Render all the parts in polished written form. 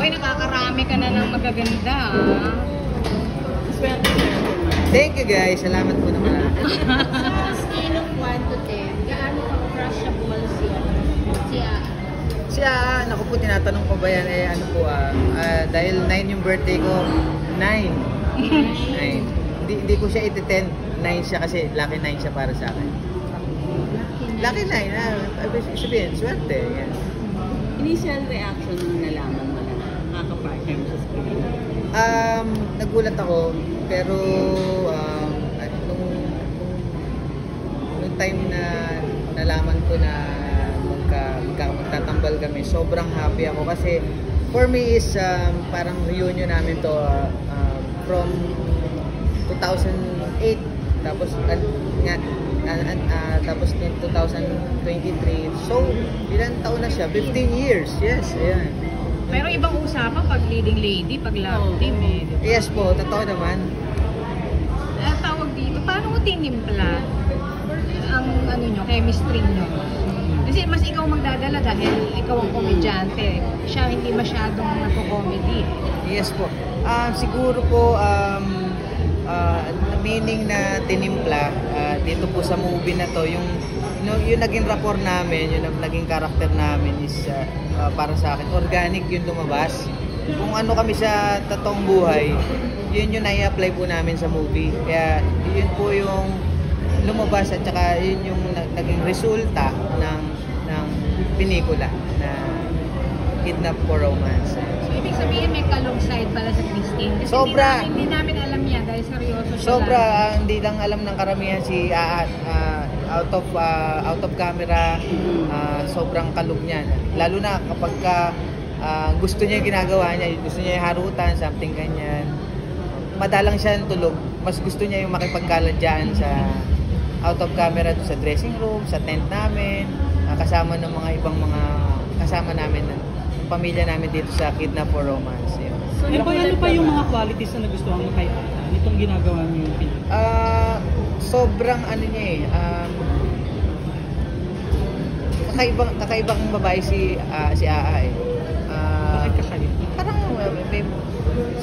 Boy, nakakarami ka na ng magaganda. Swerte. Thank you guys. Salamat po naman. Scale of 1 to 10, gaano ka-crushable siya? Naku po, tinatanong ko ba yan? Ano po, dahil 9 yung birthday ko, 9. 9. Hindi ko siya iti-10. 9 siya kasi lucky 9 siya para sa akin. Lucky 9, sabihin, swerte. Yan. Initial reaction nung nalaman mo na nakaka-partner mo sa screen? Nagulat ako, pero nung time na nalaman ko na magtatambal kami, sobrang happy ako kasi for me is parang reunion namin to from 2008 tapos tapos 2023, so ilang taon na siya? 15 years. Yes, ayan. Pero ibang usapan pag leading lady, pag love team eh. Yes po, totoo naman. Tawag dito, paano mo tinimpla ang chemistry nyo? Kasi mas ikaw magdadala dahil ikaw ang komedyante. Siya hindi masyadong nagko-comedy. Yes po. Siguro po, meaning na tinimpla, dito po sa movie na to, yung naging rapport namin, yung naging karakter namin is para sa akin, organic yung lumabas. Kung ano kami sa totoong buhay, yun yung nai-apply po namin sa movie. Kaya yun po yung lumabas at saka yun yung naging resulta ng pelikula na Kidnap for Romance. So ibig sabihin may alongside pala sa Christine. Kasi Sobra. Hindi namin alam yan dahil seryoso siya. Sobra, hindi lang alam ng karamihan si out of camera, sobrang kalog niya. Lalo na kapag gusto niya yung ginagawa niya, gusto niya yung harutan, something ganyan. Madalang siya tulog. Mas gusto niya yung makipagkaladyan sa out of camera sa dressing room, sa tent namin, kasama ng mga ibang mga kasama namin, pamilya namin dito sa Kidnap for Romance. Yun. So, ano pa yung mga qualities na nagustuhan mo kay Ata? Itong ginagawa mo yung film? Sobrang ano niya kakaibang babae si Aa eh. Bakit kakaiba? Parang may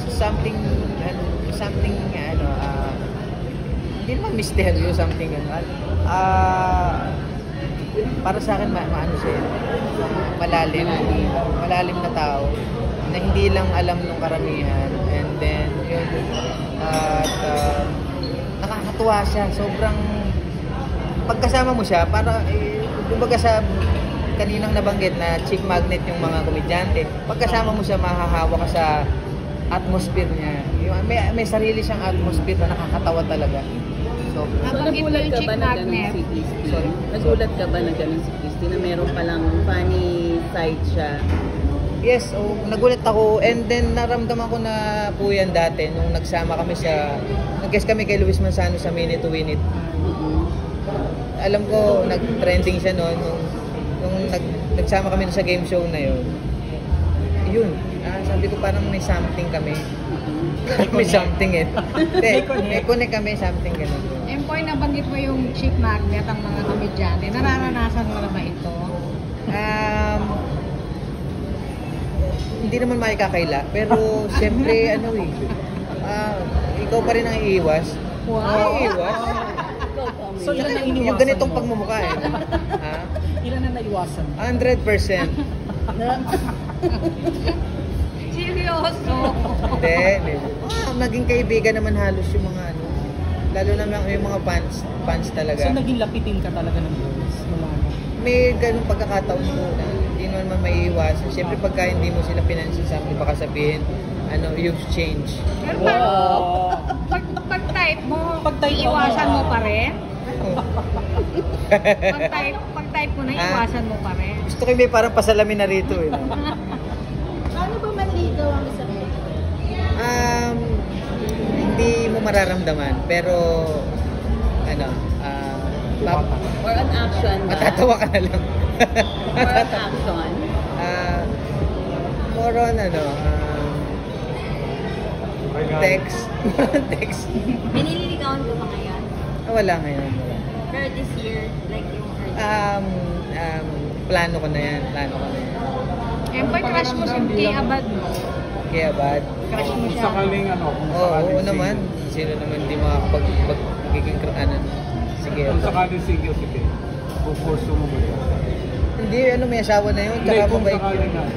something hindi naman misteryo, something para sa akin maano siya, malalim na tao na hindi lang alam ng karamihan, and then yun, nakakatuwa siya, sobrang pagkasama mo siya, para kumbaga sa kaninang nabanggit na chick magnet yung mga komedyante, pagkasama mo siya mahahawa ka sa atmosphere niya. May sarili siyang atmosphere na nakakatawa talaga. So nagulat ka ba na gano'n si Christy? Nagulat ka ba na gano'n si Christy na meron palang funny side siya? Yes, nagulat ako, and then naramdaman ko na po yan dati nung nagsama kami nag-guest kami kay Luis Manzano sa Minute to Win It. Alam ko nag-trending siya noon nung nagsama kami sa game show na yun. Sabi ko parang may something kami. May something eh. May connect kami, something gano'n. Empoy, nabanggit mo yung chick magnet ang mga komedyante. Nararanasan mo na ba ito? Hindi naman makikakaila, pero siyempre ikaw pa rin ang iiwas. Wow! Iiwas. So, ilan na iniwasan yung ganitong mo? pagmumukha eh. Ilan na naiwasan mo? 100%. Seryoso? Hindi. Naging kaibigan naman halos yung mga lalo na yung mga fans talaga. So, naging lapitin ka talaga ng girls? May ganung pagkakataon mo na hindi mo naman maiiwasan. Siyempre pagka hindi mo sila pinansin, baka sabihin, you've changed. Pero pag-type mo, iiwasan mo pa rin? Pag-type mo na, iiwasan mo pa rin? Gusto ko may parang pasalamin na rito eh. Paano ba manligaw ang isang hindi mo mararamdaman, pero or an action ba? matatawa ka na lang. Or an action? More on text. May nililigawan ko ba ngayon? Wala ngayon. Pero this year, like yung Plano ko na yan. Empoy, crush mo si Kay Abad, no? Kaya bad. Crush mo Kung siya. sakaling ano, kung Oo, sakaling oo naman. Sino naman di magiging ano. Sige. Kung sakaling single si Kay, pupuso mo ba yun? Hindi, ano, may asawa na yun. Hindi, Tsaka kung mabait sakaling yun.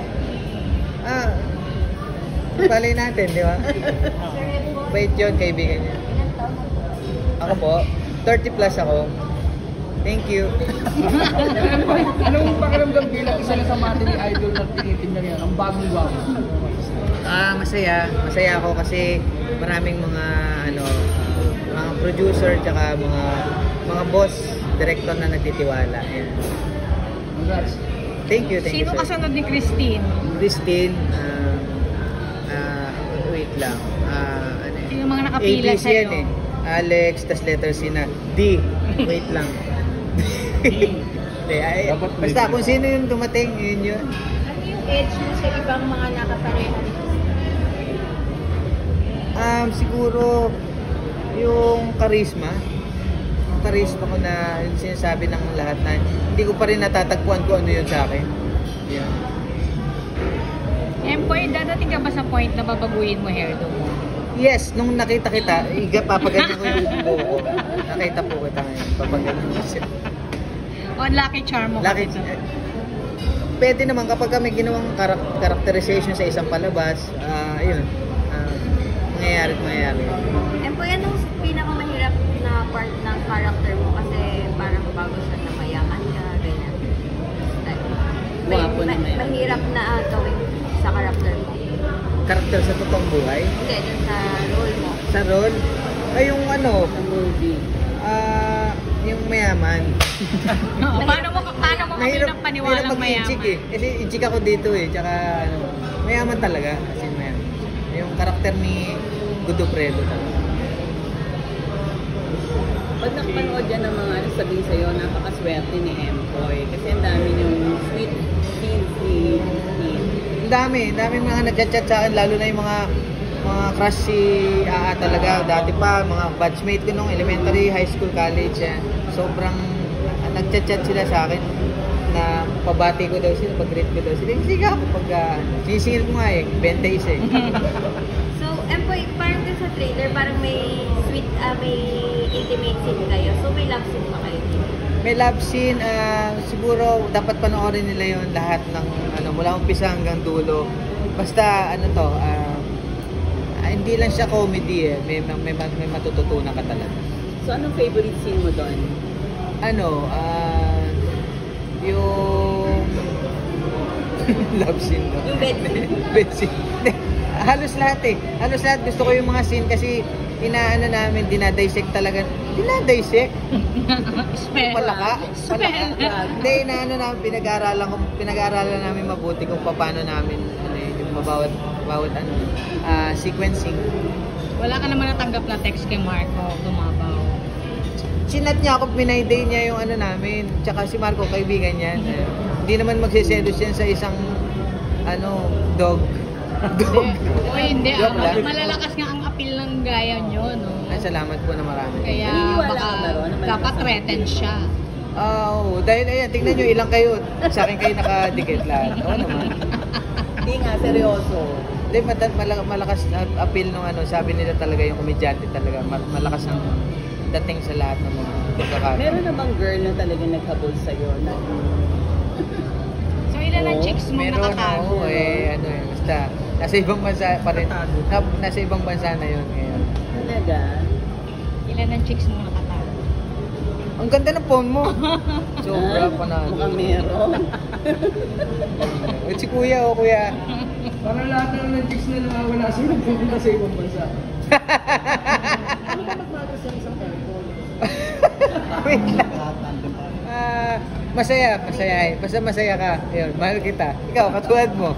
na. Balay natin, di ba? Bait yun, kaibigan niya. Ako po, 30 plus ako. Thank you. Anong pakiramdam bilang isa na sa mga tini-idol na tinitinda niya? Ang bagong gwapo. Masaya. Masaya ako kasi maraming mga mga producer tsaka mga boss, director na nagtitiwala. Yan. Congrats. Thank you, Sino sir. kasunod ni Christine? Christine, wait lang. Ano yun? Sino mga nakapila ABC sa'yo? yan eh. Alex, tas letter C na D. Wait lang. Hindi, Dapat may basta D. kung sino yung dumating, yun. Ano yung edge mo sa ibang mga nakapareha ni Siguro yung charisma. Yung charisma ko na yung sinasabi ng lahat na hindi ko pa rin natatagpuan kung ano yun sa akin. Yeah. Empoy, dadating ka ba sa point na babaguhin mo hairdo mo? Yes, nung nakita kita, papaganyan ko yung buhok ko. Nakita po kita ngayon, papaganyan ko siya. O lucky charm mo? Lucky, pwede naman kapag kami ginawang characterization sa isang palabas, ayun, mangyayari. Empoy, anong pinakamahirap na part ng character mo? Kasi parang bago siya na mayaman ka, ganyan. Guwapo na mayaman. Mahirap na gawin sa character mo. Karakter sa totoong buhay. Hindi, dun sa role mo. Sa role, ay yung Sa movie. yung mayaman. Paano mo kami ng paniwalang mag-inchik mayaman? eh. Kasi inchik ako dito eh. Tsaka mayaman talaga. Kasi mayaman. Yung karakter ni Gudo Fredo talaga. Pag nakapanood yan ng mga sabihin sa'yo, napakaswerte ni Empoy. Kasi ang dami yung sweet scenes ni Christine. Ang dami mga nagchat-chat sa akin, lalo na yung mga crush si talaga. Dati pa, mga batchmate ko nung elementary, high school, college. Sobrang nagchat-chat sila sa akin na pabati ko daw sila, pag-greet ko daw sila. Sige ako sinisingil ko nga 20 isa eh. So, Empoy, parang dun sa trailer, parang may sweet, may intimate scene kayo. So, may love scene pa kayo. May love scene, siguro dapat panoorin nila yon lahat ng mula umpisa hanggang dulo. Basta hindi lang siya comedy eh. May matututunan ka talaga. So, anong favorite scene mo doon? Yung love scene no? Yung bed scene. Bed scene. Halos lahat eh. Halos lahat gusto ko yung mga scene kasi namin, dinadissect talaga. Dinadissect? Spell. Palaka? Spell. Hindi, pinag-aaralan namin mabuti kung paano namin yung bawat sequencing. Wala ka naman natanggap na text kay Marco, Dumabaw. Sinat niya ako, pinayday niya yung namin. Tsaka si Marco, kaibigan niyan. Hindi naman magsiselos yan sa isang dog. O hindi, Joke lang. malalakas nga ang appeal ng gaya nyo, no? Salamat po na marami. Kaya Naniniwala baka ka ba ron? dapat threaten siya. Oo, dahil ayan, tingnan nyo ilang kayo. Sa akin kayo nakadikit lahat. Oo naman. Hindi nga, seryoso. Hindi, malakas na appeal nung sabi nila talaga yung komedyante talaga. Malakas ang dating sa lahat ng mga pagkakataon. Meron na bang girl na talagang naghabol sa'yo? So ilan ang chicks mo Meron nakatago? basta nasa ibang bansa pa rin. Nasa ibang bansa na yun ngayon. Talaga? Ilan ang chicks mo nakatago? Ang ganda ng phone mo. Sobra pa na. Mukhang meron. Si kuya, kuya. Parang lahat ng chicks na nawawala sila pupunta sa ibang bansa. Ano ba nagmagos sa isang airport? Wait lang. Masaya. Basta masaya ka. Yun, mahal kita. Ikaw, katulad mo.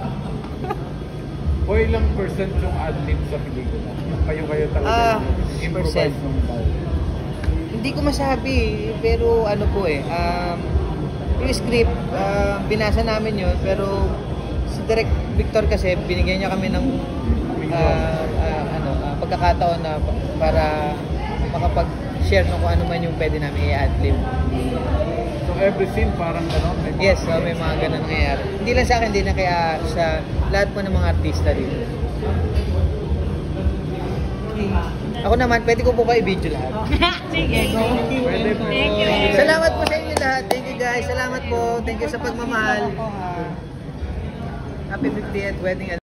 O ilang percent yung ad-lib sa pelikula? Kayo talaga improvise percent. ng bawat. Hindi ko masabi, pero yung script, binasa namin yun, pero si Direk Victor kasi, binigyan niya kami ng pagkakataon na para makapag-share ng kung ano man yung pwede namin i-adlib. So every scene parang gano'n. May mga Yes, may mga ganun nangyayari. Hindi lang sa akin, hindi na kaya sa lahat po ng mga artista dito. Ako naman, pwede ko po ba i-video lahat? Sige, go. Pwede po. Thank you. Salamat po sa inyo lahat. Thank you guys. Salamat po. Thank you sa pagmamahal. Happy 50th wedding